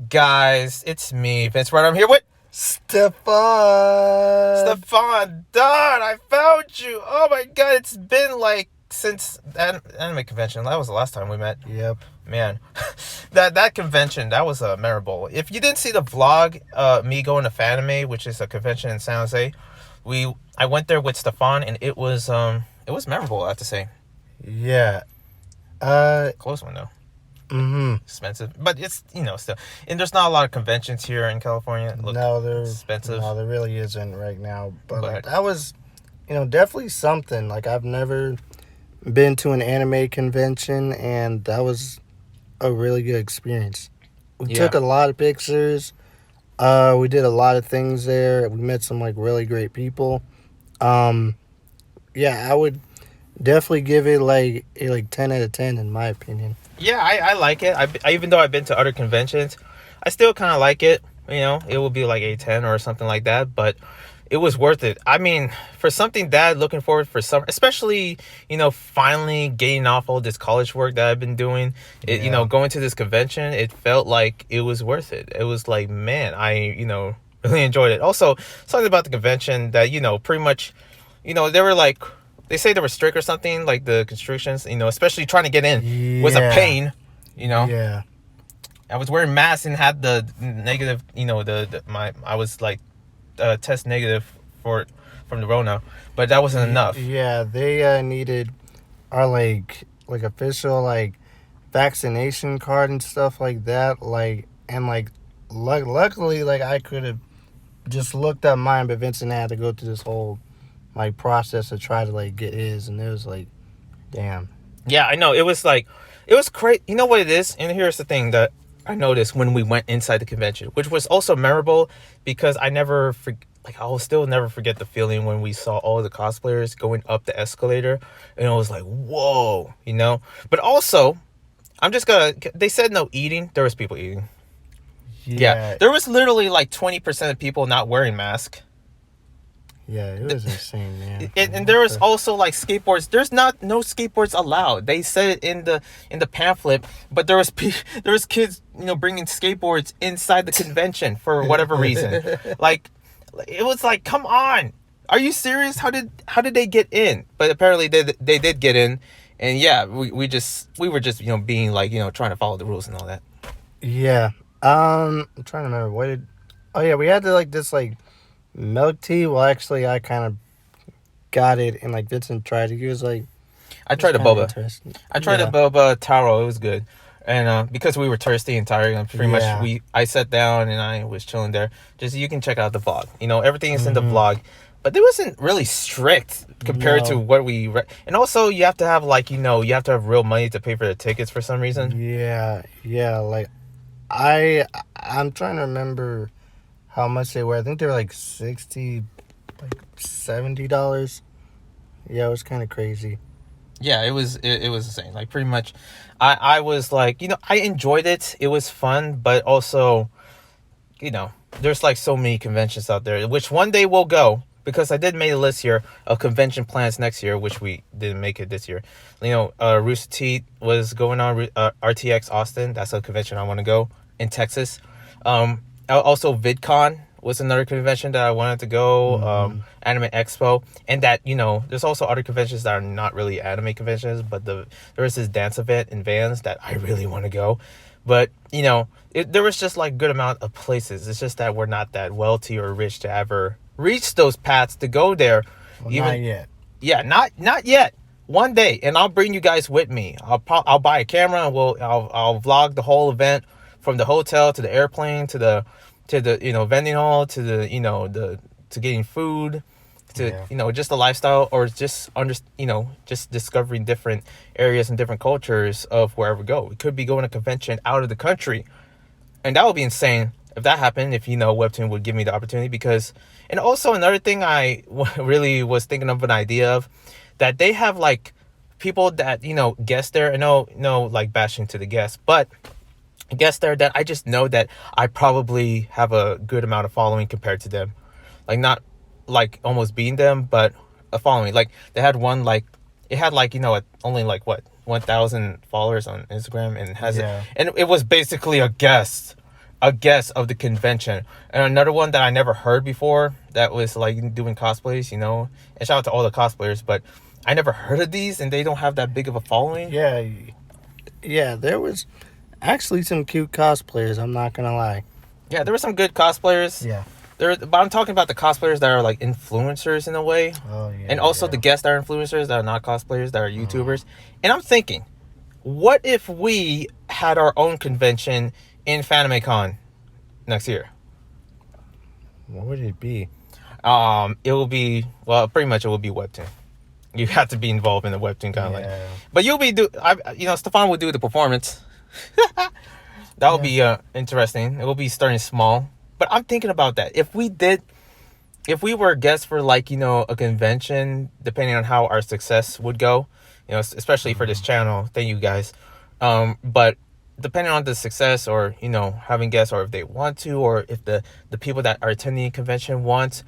guys? It's me, Vince. Right, I'm here with Stefan. Stefan. I found you. Oh my god, it's been like since anime convention. That was the last time we met. Yep. Man, that convention, that was memorable. If you didn't see the vlog, me going to Fanime, which is a convention in San Jose, I went there with Stefan, and it was memorable. I have to say. Yeah. Close one though. Mm-hmm. Expensive, but it's still, and there's not a lot of conventions here in California. There's expensive. No, there really isn't right now. But like, that was, definitely something. Like, I've never been to an anime convention, and that was a really good experience. We took a lot of pictures. We did a lot of things there. We met some like really great people. I would definitely give it like a 10 out of 10 in my opinion. Yeah, I like it. I even though I've been to other conventions, I still kind of like it. It will be like a 10 or something like that, but it was worth it. I mean, for something that looking forward for summer, especially, finally getting off all this college work that I've been doing, going to this convention, it felt like it was worth it. It was like, man, I, really enjoyed it. Also, something about the convention that, pretty much, they were like, they say they were strict or something, like the constrictions, especially trying to get in was a pain, Yeah. I was wearing masks and had the negative, I was like test negative from the Rona, but that wasn't enough. Yeah, they needed our like official like vaccination card and stuff like that. Luckily, like I could have just looked up mine, but Vincent had to go through this whole like process to try to like get his, and it was like, damn. Yeah, I know. It was crazy. You know what it is? And here's the thing that I noticed when we went inside the convention, which was also memorable because I will still never forget the feeling when we saw all the cosplayers going up the escalator, and it was like, whoa, But also, they said no eating. There was people eating. Yeah. There was literally like 20% of people not wearing masks. Yeah, it was insane, man. And there was also like skateboards. There's no skateboards allowed. They said it in the pamphlet, but there was kids, bringing skateboards inside the convention for whatever reason. Like, it was like, come on, are you serious? How did they get in? But apparently they did get in, and yeah, we were just being like trying to follow the rules and all that. Yeah, I'm trying to remember we had to like this like milk tea. Well, actually, I kind of got it, and like Vincent tried it. He was like, I tried the boba. I tried the boba taro. It was good, and because we were thirsty and tired, pretty much I sat down and I was chilling there. Just you can check out the vlog. Everything is in the vlog, but it wasn't really strict compared to what we and also you have to have like you have to have real money to pay for the tickets for some reason. Yeah. Like I'm trying to remember how much they were. I think they were like $60, like $70. Yeah, it was kind of crazy. Yeah, it was insane. Like pretty much, I was like, I enjoyed it. It was fun, but also, there's like so many conventions out there, which one day we'll go because I did make a list here of convention plans next year, which we didn't make it this year. Rooster Teeth was going on, RTX Austin. That's a convention I want to go in Texas. Also VidCon was another convention that I wanted to go. Anime Expo, and that there's also other conventions that are not really anime conventions, but there is this dance event in Vans that I really want to go. But there was just like good amount of places. It's just that we're not that wealthy or rich to ever reach those paths to go there. Well, not yet. Yeah, not yet. One day, and I'll bring you guys with me. I'll buy a camera and I'll vlog the whole event from the hotel to the airplane to the vending hall to the to getting food to just the lifestyle, or just just discovering different areas and different cultures of wherever we go. We could be going to a convention out of the country, and that would be insane if that happened, if Webtoon would give me the opportunity. Because, and also another thing I really was thinking of an idea of, that they have like people that guest there, and no like bashing to the guests, but guests there that I just know that I probably have a good amount of following compared to them. Like, not like almost beating them, but a following. Like, they had one, like, it had like only like what 1,000 followers on Instagram, and and it was basically a guest, a guest of the convention. And another one that I never heard before that was like doing cosplays, you know. And shout out to all the cosplayers, but I never heard of these, and they don't have that big of a following. Yeah, yeah. There was actually some cute cosplayers. I'm not gonna lie. Yeah, there were some good cosplayers. Yeah. But I'm talking about the cosplayers that are like influencers in a way, Oh yeah. and also the guests that are influencers that are not cosplayers, that are YouTubers. And I'm thinking, what if we had our own convention in FanimeCon next year? What would it be? It will be, well, pretty much it will be webtoon. You have to be involved in the webtoon kind of like. But you'll be Stefan will do the performance. That will be interesting. It will be starting small. But I'm thinking about that. If we were guests for like, you know, a convention, depending on how our success would go, you know, especially for this channel. Thank you guys. But depending on the success, or, you know, having guests, or if they want to, or if the people that are attending the convention want,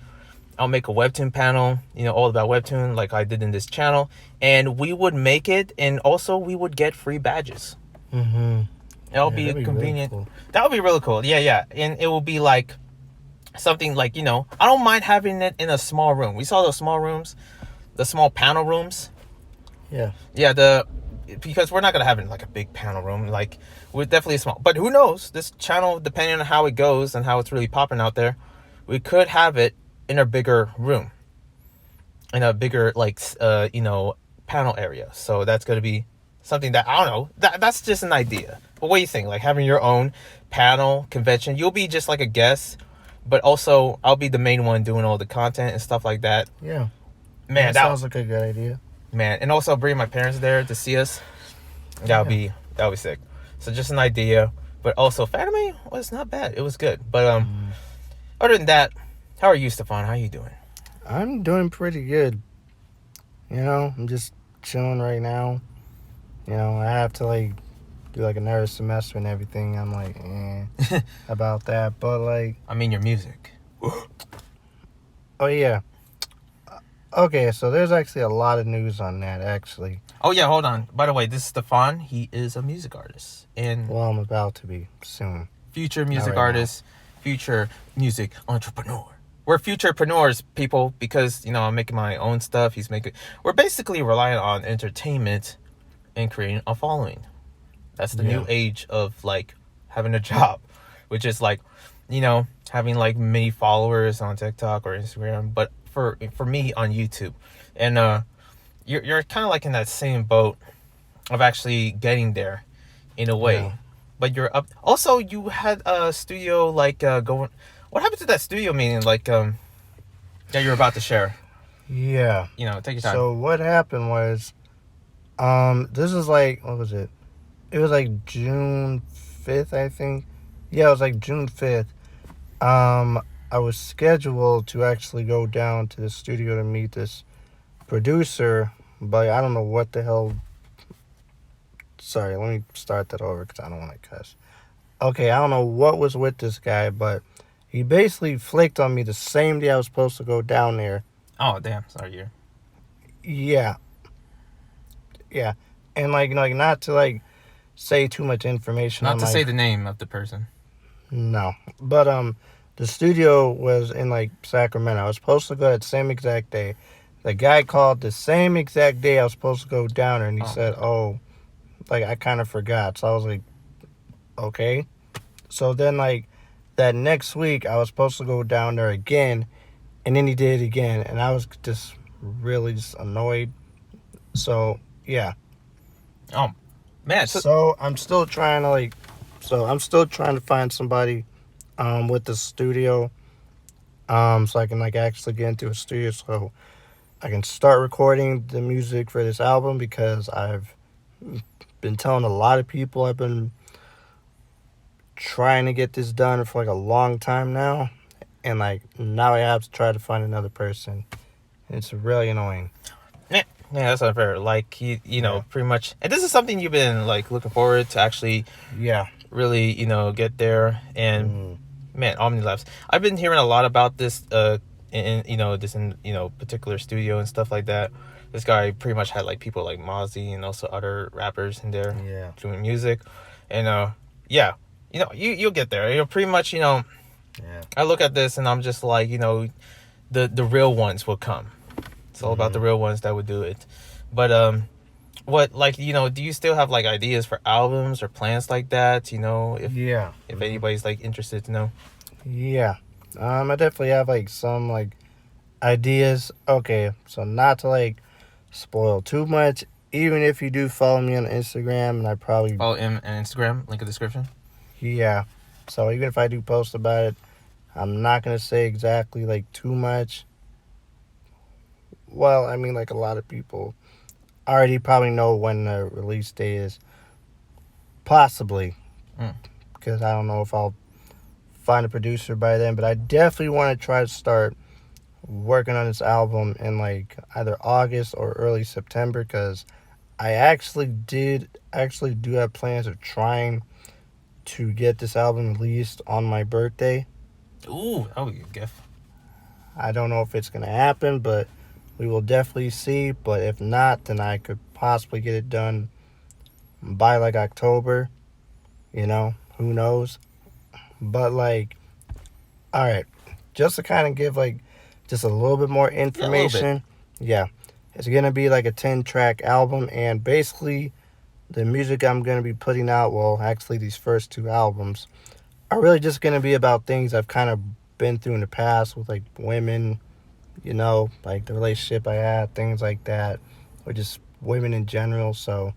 I'll make a webtoon panel, you know, all about webtoon like I did in this channel, and we would make it, and also we would get free badges. Mm-hmm. It'll be convenient. Really cool. That would be really cool. Yeah. And it will be like something like, you know, I don't mind having it in a small room. We saw those small rooms, the small panel rooms. Yeah. Yeah, because we're not gonna have it in like a big panel room. Like, we're definitely small. But who knows? This channel, depending on how it goes and how it's really popping out there, we could have it in a bigger room, in a bigger like you know, panel area. So that's gonna be something that, I don't know. That's just an idea. But what do you think? Like having your own panel convention, you'll be just like a guest, but also I'll be the main one doing all the content and stuff like that. Yeah. Man, that sounds like a good idea. Man, and also bring my parents there to see us. That'll be sick. So just an idea, but also Fanime was not bad. It was good. But other than that, how are you, Stefan? How you doing? I'm doing pretty good. You know, I'm just chilling right now. You know, I have to like do like another semester and everything. I'm like, about that. But like, I mean, your music. Oh yeah. Okay, so there's actually a lot of news on that actually. Oh yeah, hold on. By the way, this is Stefan. He is a music artist, and well, I'm about to be soon. Future music artist, future music entrepreneur. We're futurepreneurs, people, because, you know, I'm making my own stuff. We're basically relying on entertainment and creating a following. That's the new age of like having a job, which is like, you know, having like many followers on TikTok or Instagram, but for me on YouTube. And you're kind of like in that same boat of actually getting there in a way. But you're up. Also, you had a studio like going. What happened to that studio meeting like that you're about to share? Yeah. You know, take your time. So what happened was, this is like, what was it? It was like June 5th, I think. Yeah, it was like June 5th. I was scheduled to actually go down to the studio to meet this producer, but I don't know what the hell. Sorry, let me start that over because I don't want to cuss. Okay, I don't know what was with this guy, but he basically flicked on me the same day I was supposed to go down there. Oh, damn. Sorry, you. Yeah. Yeah. And like, not to like say too much information. Not to say the name of the person. No. But the studio was in like Sacramento. I was supposed to go that same exact day. The guy called the same exact day I was supposed to go down there, and he said, like I kind of forgot. So I was like, okay. So then like that next week I was supposed to go down there again, and then he did it again, and I was just really just annoyed. So yeah. Oh man. So I'm still trying to find somebody with the studio, so I can like actually get into a studio so I can start recording the music for this album, because I've been telling a lot of people I've been trying to get this done for like a long time now, and like now I have to try to find another person. It's really annoying. Yeah, that's unfair. Like you know, pretty much. And this is something you've been like looking forward to actually, really, you know, get there. And man, Omnilabs. I've been hearing a lot about this. In particular studio and stuff like that. This guy pretty much had like people like Mozzie and also other rappers in there doing music, and You know, you'll get there. You're pretty much, you know, Yeah. I look at this and I'm just like, you know, the real ones will come. It's all about the real ones that would do it. But what, like, you know, do you still have like ideas for albums or plans like that? You know, Yeah. if anybody's like interested to know. Yeah. I definitely have like some like ideas. Okay, so not to like spoil too much. Even if you do follow me on Instagram, and I probably Follow him on Instagram, link in the description. yeah. So even if I do post about it, I'm not gonna say exactly like too much. Well, I mean like a lot of people already probably know when the release date is. Possibly, Mm. because I don't know if I'll find a producer by then, but I definitely want to try to start working on this album in like either August or early September because I actually do have plans of trying to get this album released on my birthday. Ooh, that would be a gift. I don't know if it's gonna happen, but we will definitely see. But if not, then I could possibly get it done by like October. You know, who knows? But like, all right, just to kind of give like just a little bit more Yeah, a little bit. information. Yeah, it's gonna be like a 10-track album, and basically the music I'm gonna be putting out. Well, actually, these first two albums are really just gonna be about things I've kind of been through in the past with like women. You know, like the relationship I had, things like that, or just women in general. So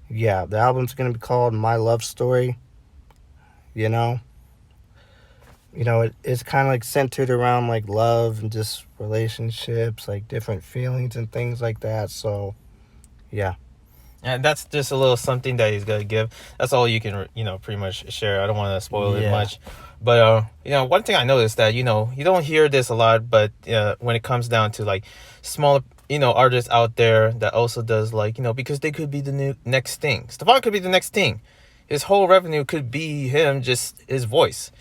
yeah, the album's gonna be called My Love Story. You know, it's kind of like centered around like love and just relationships, like different feelings and things like that. So yeah. And that's just a little something that he's gonna give. That's all you can, you know, pretty much share. I don't want to spoil it Yeah. much, but you know, one thing I noticed that, you know, you don't hear this a lot, but when it comes down to like smaller, you know, artists out there that also does like, you know, because they could be the new next thing. Stefan could be the next thing. His whole revenue could be him, just his voice.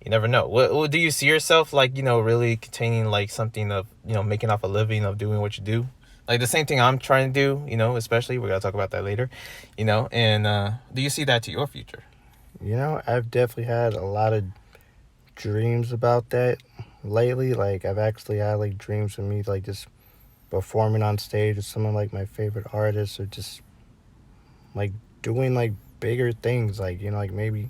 You never know. Do you see yourself like, you know, really containing like something of, you know, making off a living of doing what you do? Like the same thing I'm trying to do, you know, especially we're gonna talk about that later, you know, and do you see that to your future? I've definitely had a lot of dreams about that lately. Like I've actually had like dreams of me like just performing on stage with some of like my favorite artists or just like doing like bigger things, like like maybe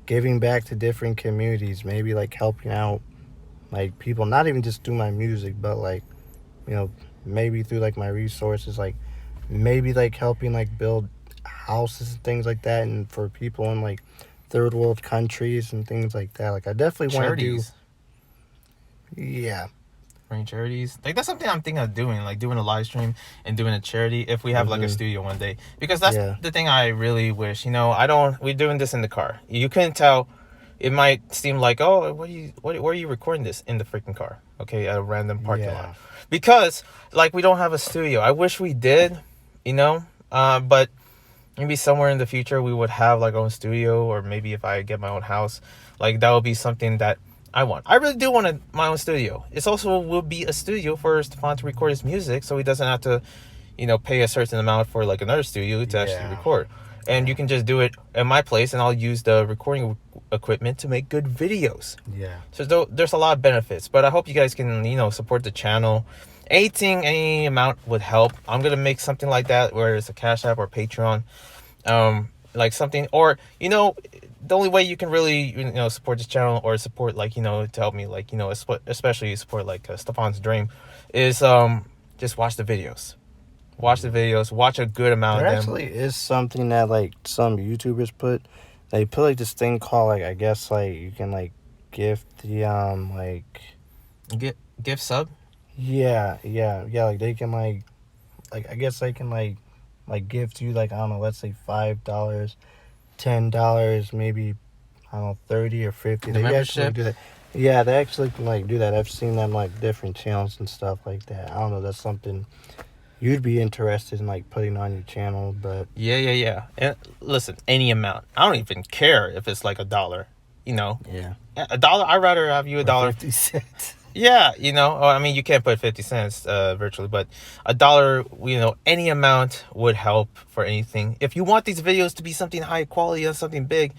giving back to different communities, maybe like helping out like people, not even just through my music, but like you know maybe through like my resources, like maybe like helping like build houses and things like that, and for people in like third world countries and things like that. Like I definitely want to do. Charities, Yeah. running charities, like that's something I'm thinking of doing, like doing a live stream and doing a charity if we have like a Mhm. studio one day, because that's Yeah. the thing I really wish. You know, I don't. We're doing this in the car. You couldn't tell. It might seem like, oh, where are you recording this in the freaking car? Okay, at a random parking lot, Yeah. because like we don't have a studio. I wish we did, you know, but maybe somewhere in the future we would have like our own studio, or maybe if I get my own house, like that would be something that I want. I really do want my own studio. It's also will be a studio for Stefan to record his music, so he doesn't have to, you know, pay a certain amount for like another studio to actually Yeah. record. And you Yeah. can just do it at my place, and I'll use the recording equipment to make good videos. Yeah. So there's a lot of benefits, but I hope you guys can, you know, support the channel. Anything, any amount would help. I'm gonna make something like that, where it's a Cash App or Patreon, like something, or you know, the only way you can really, you know, support this channel or support, like, you know, to help me, like, you know, especially support like Stefan's dream, is just watch the videos. Watch the videos. Watch a good amount There of them. actually is something that like some YouTubers put. They put like this thing called like I guess like you can like gift the like Get gift sub. yeah like they can like I guess they can like gift you like I don't know, let's say $5, $10, maybe I don't know 30 or 50. The They actually membership. do that. Yeah, they actually can like do that. I've seen them like different channels and stuff like that. I don't know. That's something you'd be interested in like putting on your channel, but Yeah. And listen, any amount. I don't even care if it's like $1. You know, yeah, $1. I'd rather have you a or dollar. 50 cents. Yeah, you know, I mean, you can't put 50 cents virtually, but $1, you know, any amount would help for anything. If you want these videos to be something high quality and something big,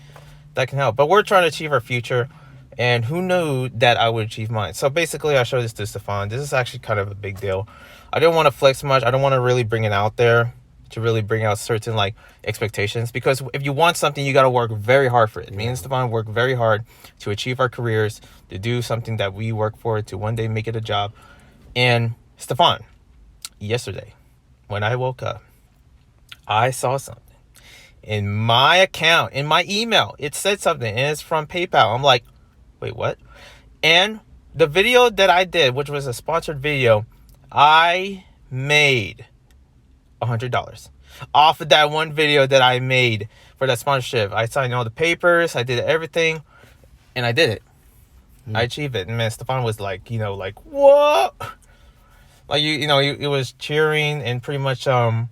that can help. But we're trying to achieve our future, and who knew that I would achieve mine? So basically, I showed this to Stefan. This is actually kind of a big deal. I didn't want to flex much. I don't want to really bring it out there to really bring out certain like expectations, because if you want something, you got to work very hard for it. Me and Stefan work very hard to achieve our careers, to do something that we work for, to one day make it a job. And Stefan, yesterday when I woke up, I saw something in my account, in my email. It said something, and it's from PayPal. I'm like, wait, what? And the video that I did, which was a sponsored video, I made $100 off of that one video that I made for that sponsorship. I signed all the papers, I did everything, and I did it. I achieved it. And man, Stefan was like, like, what? Like, it was cheering, and pretty much, I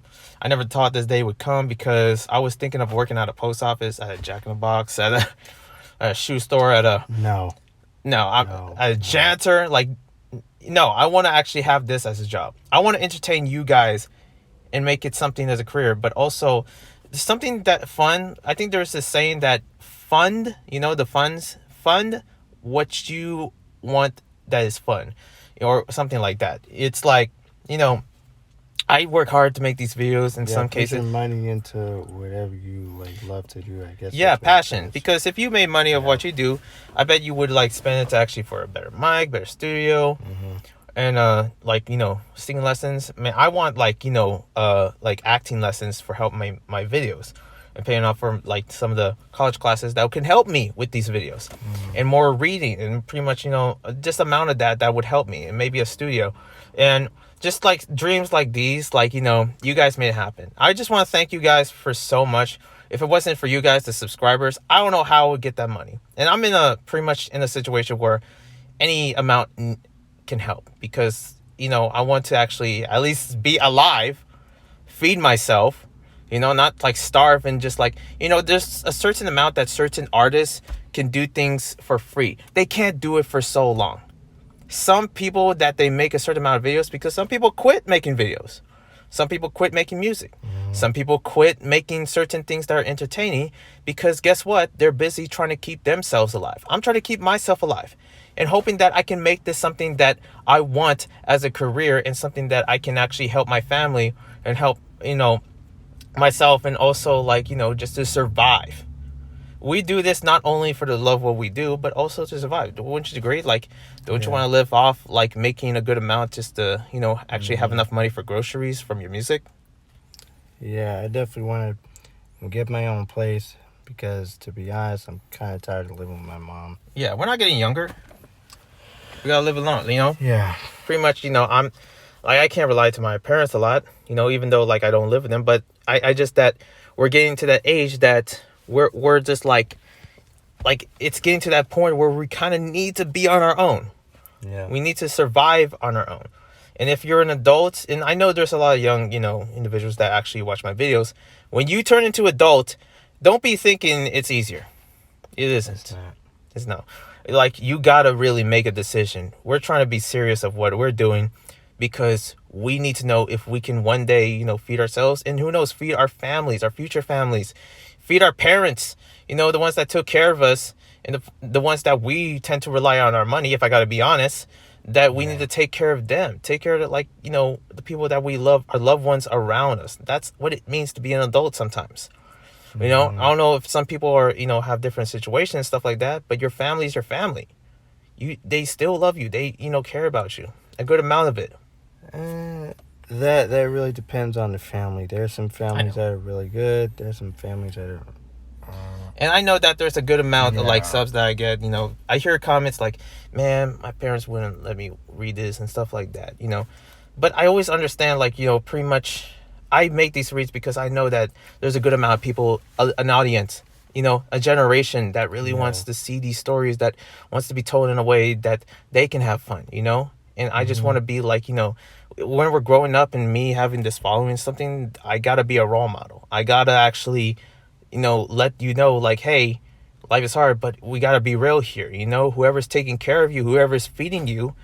never thought this day would come, because I was thinking of working at a post office, at a Jack in the Box, at a shoe store, at a... a janitor. Like, no, I want to actually have this as a job. I want to entertain you guys and make it something as a career, but also something that fun. I think there's this saying that fund what you want that is fun, or something like that. It's like, I work hard to make these videos in some cases. Put your money into whatever you love to do, I guess. Yeah, passion. Because if you made money of what you do, I bet you would spend it to actually for a better mic, better studio, and singing lessons. Man, I want acting lessons for help my videos, and paying off for some of the college classes that can help me with these videos, and more reading, and pretty much just amount of that would help me, and maybe a studio, and just dreams like these, you guys made it happen. I just want to thank you guys for so much. If it wasn't for you guys, the subscribers, I don't know how I would get that money. And I'm pretty much in a situation where any amount can help, because I want to actually at least be alive, feed myself, not starve, and just there's a certain amount that certain artists can do things for free. They can't do it for so long. Some people that they make a certain amount of videos, because some people quit making videos. Some people quit making music. Some people quit making certain things that are entertaining, because guess what? They're busy trying to keep themselves alive. I'm trying to keep myself alive, and hoping that I can make this something that I want as a career, and something that I can actually help my family and help, myself, and also just to survive. We do this not only for the love of what we do, but also to survive. Wouldn't you agree? Don't you want to live off making a good amount, just to actually have enough money for groceries from your music? Yeah, I definitely want to get my own place, because to be honest, I'm kind of tired of living with my mom. Yeah, we're not getting younger. We gotta live alone, Yeah. Pretty much, I'm I can't rely to my parents a lot, even though I don't live with them. But I just that we're getting to that age that we're just it's getting to that point where we kind of need to be on our own. Yeah. We need to survive on our own. And if you're an adult, and I know there's a lot of young, individuals that actually watch my videos, when you turn into adult, don't be thinking it's easier. It isn't. It's not. You gotta really make a decision. We're trying to be serious of what we're doing, because we need to know if we can one day, feed ourselves, and who knows, feed our families, our future families, feed our parents, the ones that took care of us, and the ones that we tend to rely on our money, if I gotta be honest, that we need to take care of them, take care of the people that we love, our loved ones around us. That's what it means to be an adult sometimes. I don't know if some people are, have different situations and stuff like that, but your family is your family. They still love you. They, care about you. A good amount of it. That really depends on the family. There's some families that are really good. There's some families that are... And I know that there's a good amount of subs that I get. I hear comments like, man, my parents wouldn't let me read this and stuff like that, But I always understand, pretty much I make these reads because I know that there's a good amount of people, an audience, a generation that really wants to see these stories, that wants to be told in a way that they can have fun, And I just want to be when we're growing up and me having this following something, I got to be a role model. I got to actually, let hey, life is hard, but we got to be real here. Whoever's taking care of you, whoever's feeding you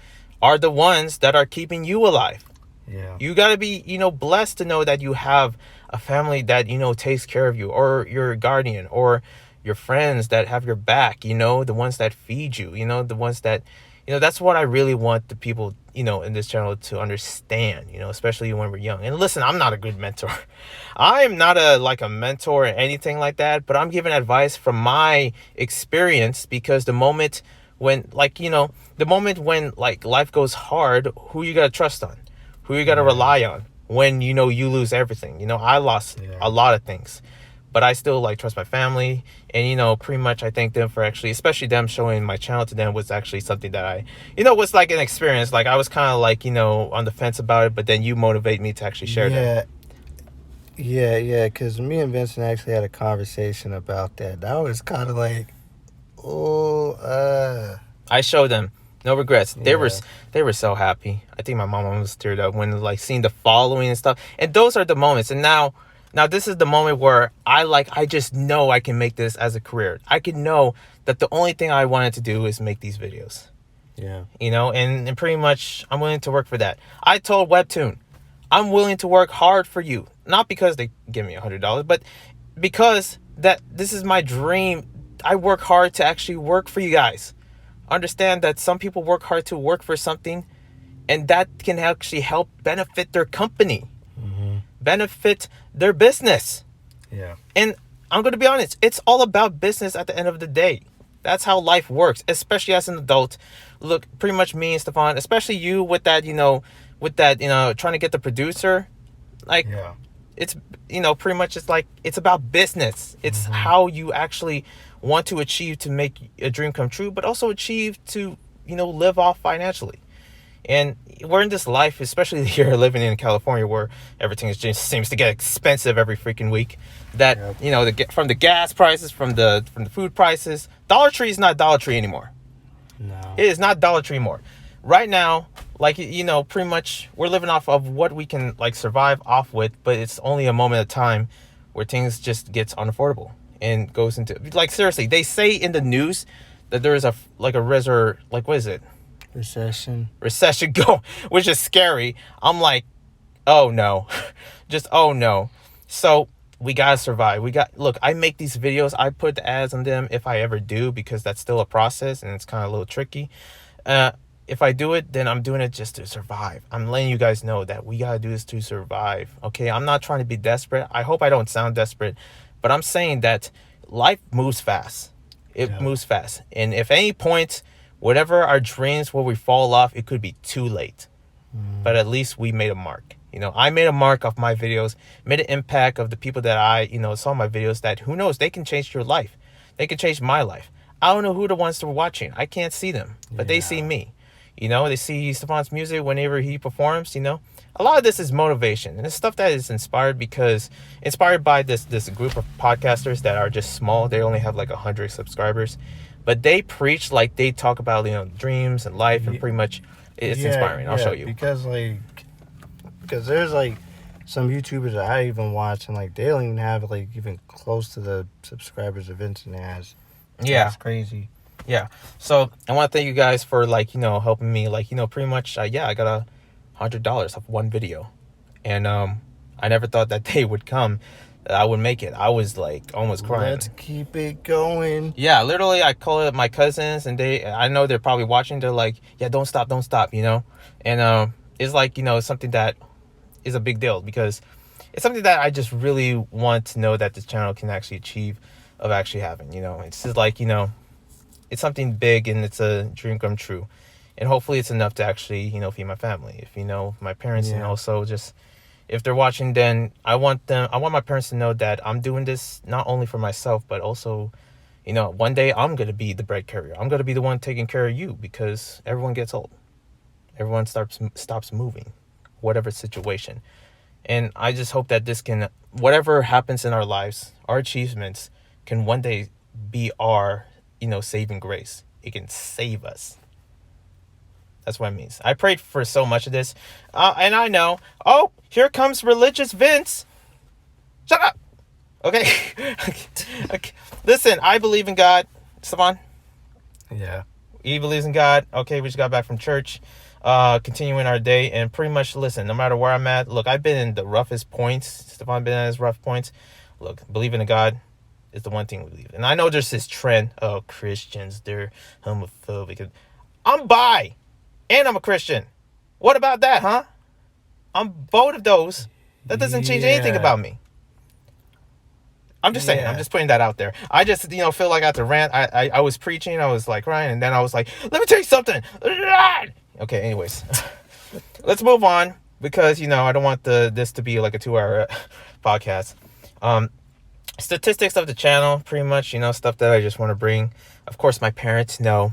are the ones that are keeping you alive. Yeah. You got to be, blessed to know that you have a family that, takes care of you, or your guardian, or your friends that have your back, the ones that feed you, the ones that, that's what I really want the people, in this channel to understand, especially when we're young. And listen, I'm not a good mentor. I am not a mentor or anything like that, but I'm giving advice from my experience, because the moment when life goes hard, who you got to trust on, who you got to rely on when, you lose everything. I lost a lot of things, but I still trust my family. And pretty much I thank them for actually, especially them showing my channel to them, was actually something that I, was like an experience. I was kind of on the fence about it, but then you motivate me to actually share them. Yeah, because me and Vincent actually had a conversation about that. That was kind of I showed them no regrets. They were Yeah. they were so happy. I think my mom almost teared up when seeing the following and stuff. And those are the moments. And now this is the moment where I just know I can make this as a career. I can know that the only thing I wanted to do is make these videos. Yeah. And pretty much I'm willing to work for that. I told Webtoon, I'm willing to work hard for you. Not because they give me $100, but because that this is my dream. I work hard to actually work for you guys. Understand that some people work hard to work for something, and that can actually help benefit their company, benefit their business. Yeah. And I'm going to be honest, it's all about business at the end of the day. That's how life works, especially as an adult. Look, pretty much me and Stefan, especially you with that, trying to get the producer, Yeah. it's, pretty much it's about business. It's how you actually want to achieve to make a dream come true, but also achieve to, live off financially. And we're in this life, especially here living in California, where everything just seems to get expensive every freaking week. That, from the gas prices, from the food prices, Dollar Tree is not Dollar Tree anymore. No. It is not Dollar Tree anymore. Right now, pretty much we're living off of what we can survive off with, but it's only a moment of time where things just gets unaffordable and goes into seriously. They say in the news that there is what is it? Recession go, which is scary. I'm like, oh no, just oh no. So we gotta survive. Look, I make these videos, I put the ads on them if I ever do, because that's still a process and it's kind of a little tricky. If I do it, then I'm doing it just to survive. I'm letting you guys know that we gotta do this to survive. Okay, I'm not trying to be desperate. I hope I don't sound desperate, but I'm saying that life moves fast. It moves fast, and if any point, whatever our dreams, where we fall off, it could be too late. But at least we made a mark. I made a mark of my videos, made an impact of the people that I, saw my videos, that who knows, they can change your life. They can change my life. I don't know who the ones that are watching. I can't see them, but they see me. They see Stefan's music whenever he performs, A lot of this is motivation, and it's stuff that is inspired by this group of podcasters that are just small. They only have 100 subscribers, but they preach, they talk about, dreams and life, and pretty much it's inspiring. I'll show you. Because there's some YouTubers that I even watch, and they don't even have even close to the subscribers that Vincent has. Yeah. That's crazy. Yeah. So I want to thank you guys for helping me. Pretty much I got $100 off one video, and I never thought that day would come, that I would make it. I was almost crying. Let's keep it going. Yeah, literally I call it my cousins, and I know they're probably watching. They're like, yeah, don't stop, and it's something that is a big deal, because it's something that I just really want to know that this channel can actually achieve of actually having. It's just it's something big, and it's a dream come true, and hopefully it's enough to actually feed my family, if my parents, and also just if they're watching, then I want my parents to know that I'm doing this not only for myself, but also one day I'm gonna be the bread carrier. I'm gonna be the one taking care of you, because everyone gets old, everyone stops moving, whatever situation. And I just hope that this can, whatever happens in our lives, our achievements can one day be our saving grace. It can save us. That's what it means. I prayed for so much of this. And I know. Oh, here comes religious Vince. Shut up. Okay. Okay. Listen, I believe in God. Stefan? Yeah. He believes in God. Okay, we just got back from church. Continuing our day. And pretty much, listen, no matter where I'm at. Look, I've been in the roughest points. Stefan been at his rough points. Look, believing in God. Is the one thing we believe. And I know there's this trend, oh, Christians, they're homophobic. I'm bi, and I'm a Christian. What about that, huh? I'm both of those. That doesn't change anything Yeah. about me. I'm just saying. I'm just putting that out there. I just, feel like I have to rant. I was preaching. I was like crying, and then I was like, let me tell you something. Okay. Anyways, let's move on because I don't want this to be like a 2-hour podcast. Statistics of the channel, pretty much. Stuff that I just want to bring. Of course, my parents know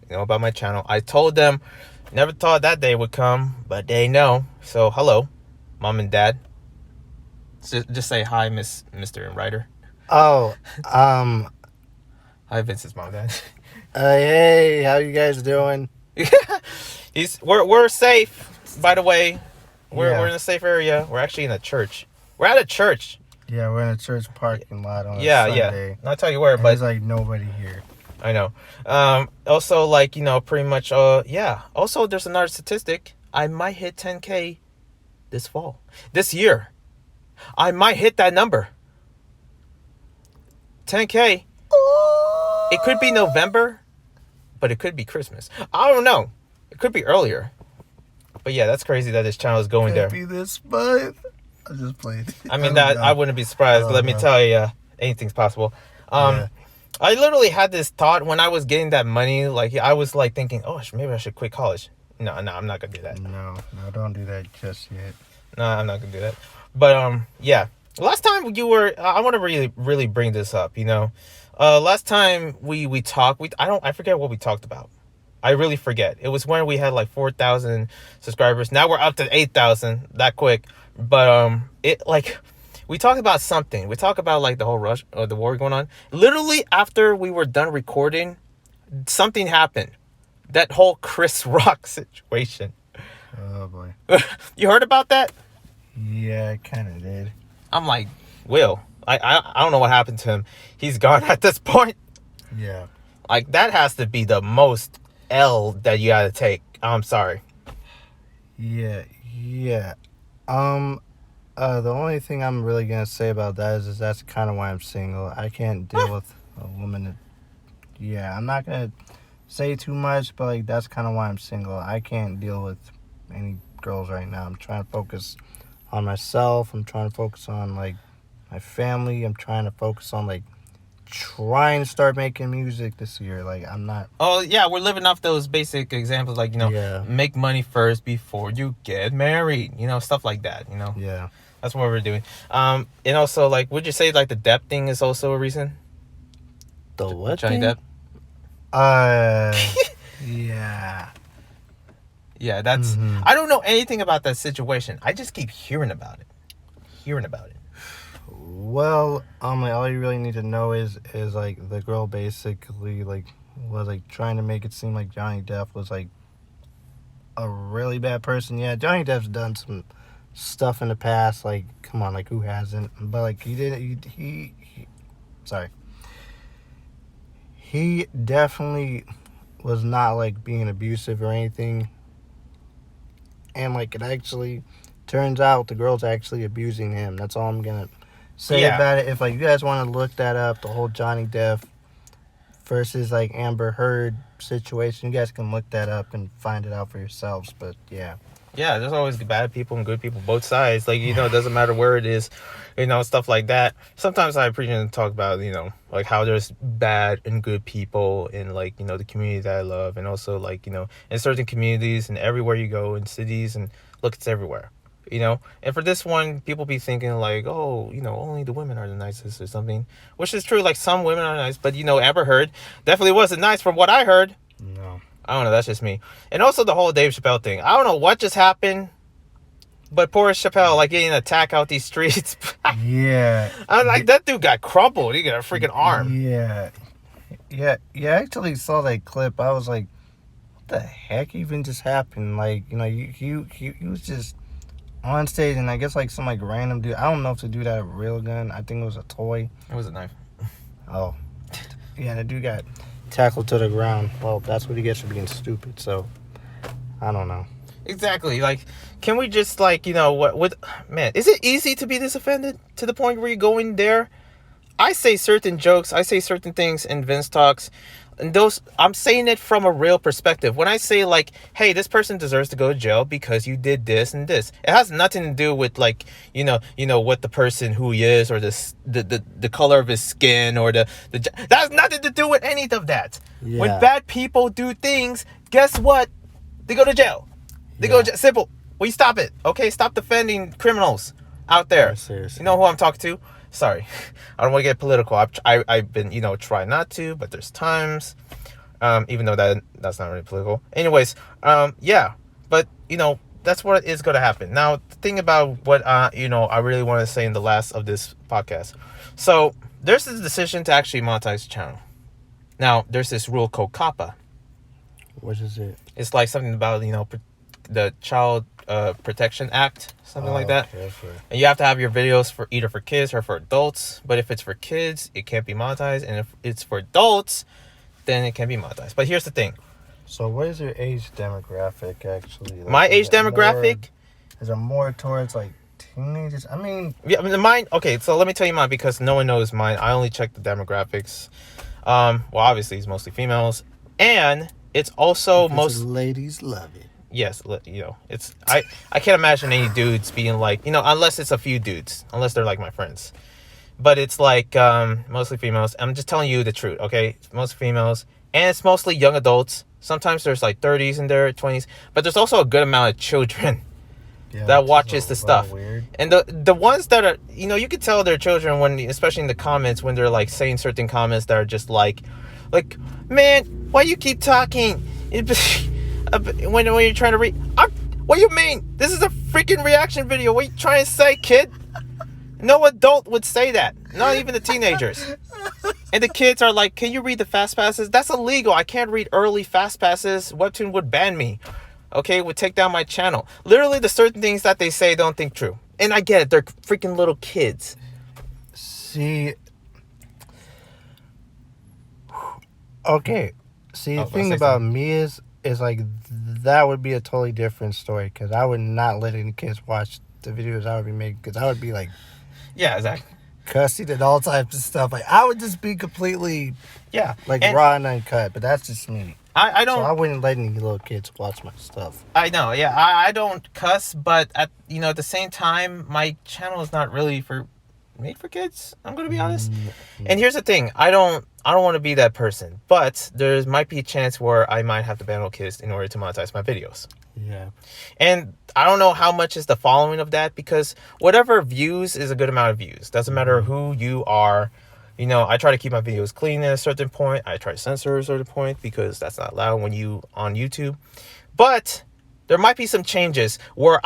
about my channel. I told them. Never thought that day would come, but they know. So hello, mom and dad. Just say hi, Mr. and Ryder. Oh, Hi, Vince's mom, dad. Hey, how you guys doing? We're safe, by the way. We're Yeah. in a safe area. We're actually in a church. We're at a church. Yeah, we're in a church parking lot on a Yeah. Sunday. I'll tell you where, And but there's like nobody here. I know. Also, like, pretty much, yeah. Also, there's another statistic. I might hit 10K this year. I might hit that number. 10K. It could be November, but it could be Christmas. I don't know. It could be earlier. But yeah, that's crazy that this channel is going there. Could be this month. I just played. I mean, I wouldn't be surprised. Let me tell you, anything's possible. Yeah. I literally had this thought when I was getting that money. Like, I was like thinking, oh, maybe I should quit college. No, I'm not gonna do that. No, don't do that just yet. No, I'm not gonna do that. But yeah. Last time you were, I want to really bring this up. Last time we talked, I forget what we talked about. I really forget. It was when we had like 4,000 subscribers. Now we're up to 8,000 that quick. But we talked about something. We talked about like the whole rush or the war going on. Literally after we were done recording, something happened. That whole Chris Rock situation. Oh boy. You heard about that? Yeah, I kind of did. I'm like, Will, I don't know what happened to him. He's gone at this point. Yeah. Like, that has to be the most L that you gotta take. I'm sorry. Yeah. The only thing I'm really gonna say about that is that's kind of why I'm single. I can't deal with a woman that, yeah, I'm not gonna say too much, but like that's kind of why I'm single. I can't deal with any girls right now. I'm trying to focus on myself. I'm trying to focus on like my family. I'm trying to focus on like trying to start making music this year. Like, I'm not. Oh yeah, we're living off those basic examples, like, Yeah. make money first before you get married, stuff like that. Yeah. That's what we're doing. And also, like, would you say like the debt thing is also a reason? The what? Johnny thing? Depp. Yeah. Yeah, that's. Mhm. I don't know anything about that situation. I just keep hearing about it. Well, like, all you really need to know is like the girl basically like was like trying to make it seem like Johnny Depp was like a really bad person. Yeah, Johnny Depp's done some stuff in the past. Like, come on, like who hasn't? But like he didn't. He definitely was not like being abusive or anything. And like it actually turns out the girl's actually abusing him. That's all I'm gonna say about it. If like you guys want to look that up, the whole Johnny Depp versus like Amber Heard situation, you guys can look that up and find it out for yourselves. But yeah. Yeah, there's always bad people and good people, both sides. Like, it doesn't matter where it is, stuff like that. Sometimes I appreciate and talk about, like how there's bad and good people in, like, the community that I love. And also, like, in certain communities and everywhere you go in cities, and look, it's everywhere, And for this one, people be thinking like, oh, only the women are the nicest or something, which is true. Like, some women are nice, but, Amber Heard definitely wasn't nice from what I heard. No. I don't know. That's just me. And also the whole Dave Chappelle thing. I don't know what just happened, but poor Chappelle, like, getting attacked out these streets. Yeah. I'm like, that dude got crumpled. He got a freaking arm. Yeah. I actually saw that clip. I was like, what the heck even just happened? Like, he was just on stage, and I guess like some like random dude. I don't know if the dude had a real gun. I think it was a toy. It was a knife. Oh. Yeah, the dude got tackled to the ground. Well, that's what he gets for being stupid. So, I don't know. Exactly. Like, can we just, like, man, is it easy to be this offended to the point where you're going there? I say certain jokes, I say certain things in Vince Talks, and those I'm saying it from a real perspective. When I say like, hey, this person deserves to go to jail because you did this and this, it has nothing to do with like, what the person who he is, or the color of his skin, or that has nothing to do with any of that. Yeah. When bad people do things, guess what? They go to jail. They go to jail. Simple. We stop it. Okay, stop defending criminals out there. Yeah, seriously. You know who I'm talking to? Sorry, I don't want to get political. I've been, try not to, but there's times, even though that's not really political. Anyways, yeah, but that's what is going to happen. Now, the thing about what I really want to say in the last of this podcast. So there's this decision to actually monetize the channel. Now, there's this rule called COPPA. What is it? It's like something about the Child Protection Act, something like that. Okay. And you have to have your videos for either for kids or for adults. But if it's for kids, it can't be monetized, and if it's for adults, then it can be monetized. But here's the thing. So what is your age demographic actually? Like, My age demographic is it more towards like teenagers? I mean, mine. Okay, so let me tell you mine, because no one knows mine. I only check the demographics. Well, obviously it's mostly females, and it's also most ladies love it. Yes, it's I can't imagine any dudes being like, unless it's a few dudes, unless they're like my friends. But it's like mostly females. I'm just telling you the truth, okay? It's mostly females, and it's mostly young adults. Sometimes there's like 30s in there, 20s, but there's also a good amount of children that watches the stuff. Weird. And the ones that are, you can tell they're children when, especially in the comments, when they're like saying certain comments that are just like, man, why you keep talking? When you're trying to read, what do you mean? This is a freaking reaction video. What are you trying to say, kid? No adult would say that. Not even the teenagers. And the kids are like, can you read the fast passes? That's illegal. I can't read early fast passes. Webtoon would ban me. Okay, would take down my channel. Literally, the certain things that they say don't think true. And I get it. They're freaking little kids. See. Okay. See, the thing about me is like, that would be a totally different story, because I would not let any kids watch the videos I would be making, because I would be like, yeah, exactly, cussing and all types of stuff. Like, I would just be completely, and raw and uncut. But that's just me. I don't. So I wouldn't let any little kids watch my stuff. I know, yeah. I don't cuss, but at the same time, my channel is not really made for kids. I'm gonna be honest. And here's the thing: I don't want to be that person, but there might be a chance where I might have to ban all kids in order to monetize my videos. Yeah. And I don't know how much is the following of that, because whatever views is a good amount of views. Doesn't matter who you are. I try to keep my videos clean at a certain point. I try to censor at a certain point, because that's not allowed when you on YouTube. But there might be some changes where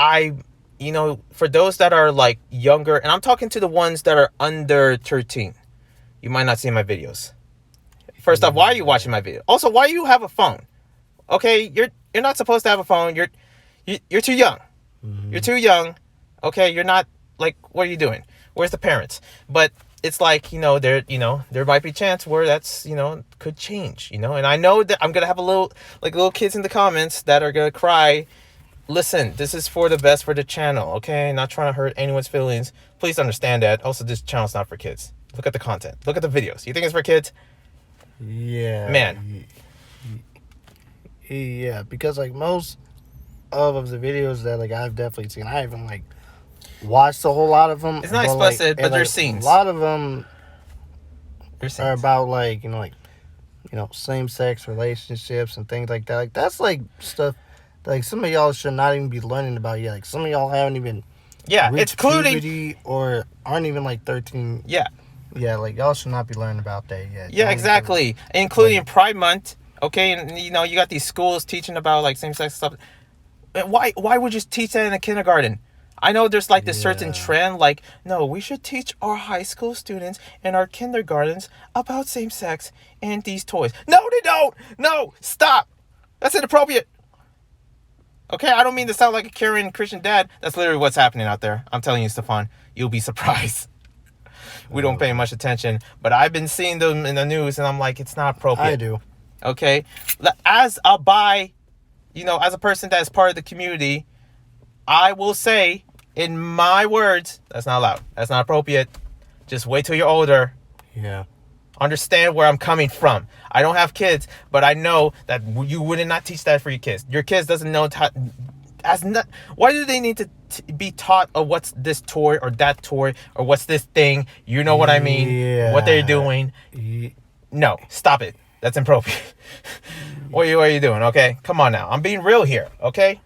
for those that are like younger, and I'm talking to the ones that are under 13, you might not see my videos. First off, why are you watching my video? Also, why do you have a phone? Okay, you're not supposed to have a phone. You're too young. Mm-hmm. You're too young. Okay, you're not, like, what are you doing? Where's the parents? But it's like, there might be a chance where that's, could change, and I know that I'm going to have little kids in the comments that are going to cry. Listen, this is for the best for the channel, okay? Not trying to hurt anyone's feelings. Please understand that. Also, this channel's not for kids. Look at the content. Look at the videos. You think it's for kids? Yeah. Man. Yeah, because like most of the videos that like I've definitely seen, I haven't like watched a whole lot of them. It's not explicit, but there's scenes. A lot of them are about like same-sex relationships and things like that. Like, that's like stuff like some of y'all should not even be learning about yet. Like, some of y'all haven't even reached puberty or aren't even like 13. Yeah, like, y'all should not be learning about that yet. Yeah, exactly. Including Pride Month, okay? And, you got these schools teaching about, like, same-sex stuff. Why would you teach that in a kindergarten? I know there's, like, this certain trend, like, no, we should teach our high school students and our kindergartens about same-sex and these toys. No, they don't! No! Stop! That's inappropriate! Okay, I don't mean to sound like a Karen Christian dad. That's literally what's happening out there. I'm telling you, Stefan. You'll be surprised. We don't pay much attention, but I've been seeing them in the news, and I'm like, it's not appropriate. I do. Okay? As a as a person that is part of the community, I will say, in my words, that's not allowed. That's not appropriate. Just wait till you're older. Yeah. Understand where I'm coming from. I don't have kids, but I know that you would not teach that for your kids. Your kids doesn't know why do they need to be taught of what's this toy or that toy or what's this thing? You know what I mean? Yeah. What they're doing. No, stop it. That's inappropriate. What are you doing? Okay, come on now. I'm being real here. Okay,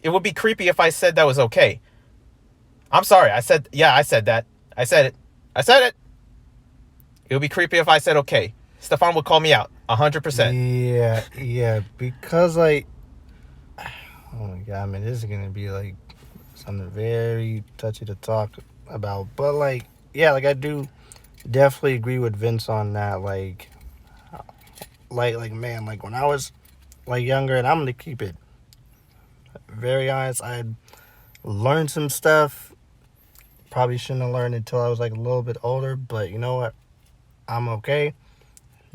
it would be creepy if I said that was okay. I'm sorry. I said that. I said it. It would be creepy if I said okay. Stefan would call me out 100%. Yeah, because like, oh my god, man, this is gonna be like something very touchy to talk about. But like, yeah, like I do definitely agree with Vince on that. Like man, like when I was like younger, and I'm gonna keep it very honest, I learned some stuff. Probably shouldn't have learned until I was like a little bit older, but you know what? I'm okay.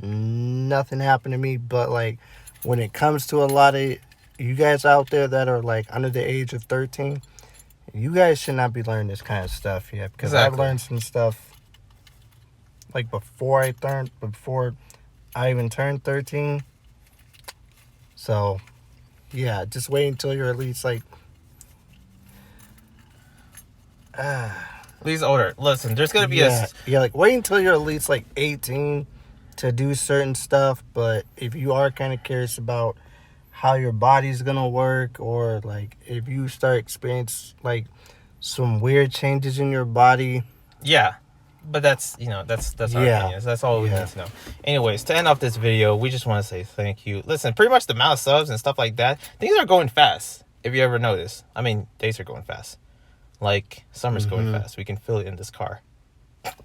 Nothing happened to me, but like when it comes to a lot of you guys out there that are like under the age of 13, you guys should not be learning this kind of stuff yet, because Exactly. I've learned some stuff like before I even turned 13. So yeah, just wait until you're at least like Please older. Listen, there's gonna be like wait until you're at least like 18 to do certain stuff. But if you are kind of curious about how your body's gonna work, or like if you start experience like some weird changes in your body, yeah. But that's our opinions. That's all we need to know. Anyways, to end off this video, we just want to say thank you. Listen, pretty much the amount of subs and stuff like that, things are going fast. If you ever notice, I mean, days are going fast. Like summer's going fast. We can feel it in this car.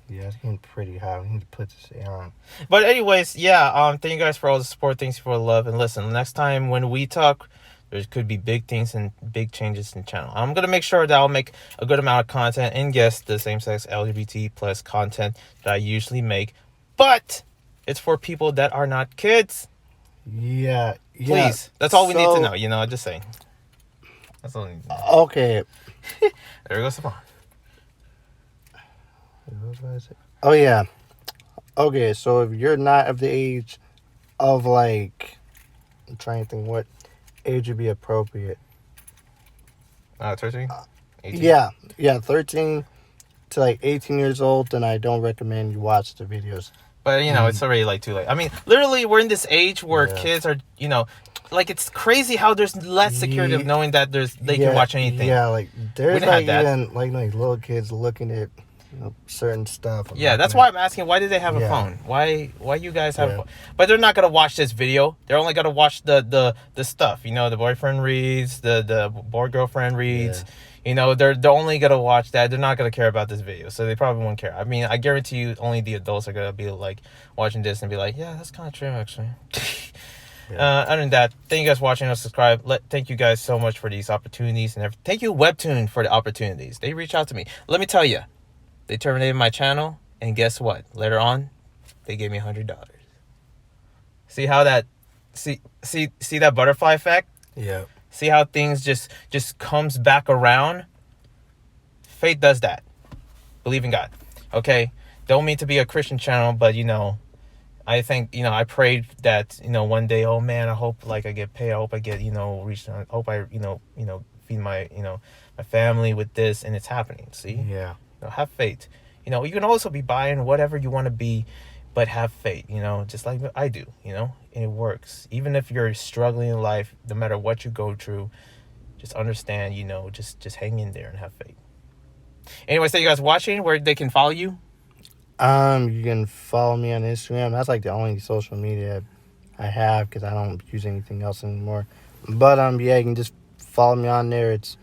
Yeah, it's getting pretty hot. We need to put this air on. But anyways, yeah. Thank you guys for all the support. Thanks for the love. And listen, next time when we talk, there could be big things and big changes in the channel. I'm gonna make sure that I'll make a good amount of content and yes, the same-sex LGBT plus content that I usually make, but it's for people that are not kids. Yeah. Please, that's all we need to know. You know, just saying. That's all we need to know. Okay. There goes the phone. Oh yeah. Okay, so if you're not of the age of like, I'm trying to think what age would be appropriate. 13? 18? Yeah, 13 to like 18 years old, then I don't recommend you watch the videos. But you know, it's already like too late. I mean, literally, we're in this age where kids are, you know, like it's crazy how there's less security of knowing that they can watch anything. Yeah, like there's like even like little kids looking at certain stuff. Yeah, that's why I'm asking, why do they have a phone? Why you guys have a phone? But they're not gonna watch this video. They're only gonna watch the stuff. You know, the boyfriend reads, the boy girlfriend reads. Yeah. You know, they're only gonna watch that. They're not gonna care about this video, so they probably won't care. I mean, I guarantee you, only the adults are gonna be like watching this and be like, yeah, that's kind of true actually. Other than that, thank you guys for watching. Subscribe. Thank you guys so much for these opportunities and everything. Thank you Webtoon for the opportunities. They reach out to me. Let me tell you, they terminated my channel, and guess what? Later on, they gave me $100. See how that see that butterfly effect? Yeah. See how things just comes back around? Fate does that. Believe in God. Okay? Don't mean to be a Christian channel, but you know, I think, you know, I prayed that, you know, one day, oh man, I hope like I get paid. I hope I get, you know, I hope I, you know, feed my, you know, my family with this, and it's happening. See? Yeah. You know, have faith. You know, you can also be buying whatever you want to be, but have faith, you know, just like I do, you know, and it works. Even if you're struggling in life, no matter what you go through, just understand, you know, just hang in there and have faith. Anyways, thank you guys watching. Where they can follow you? You can follow me on Instagram. That's like the only social media I have, because I don't use anything else anymore. But yeah, you can just follow me on there. It's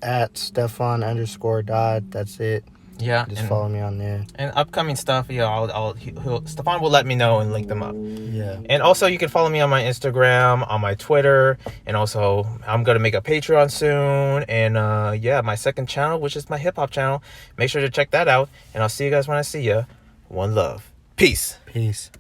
at Stefan_Dodd. That's it. Yeah, just follow me on there. And upcoming stuff, yeah, Stefan will let me know and link them up. Yeah. And also, you can follow me on my Instagram, on my Twitter, and also I'm gonna make a Patreon soon. And yeah, my second channel, which is my hip hop channel. Make sure to check that out. And I'll see you guys when I see ya. One love. Peace. Peace.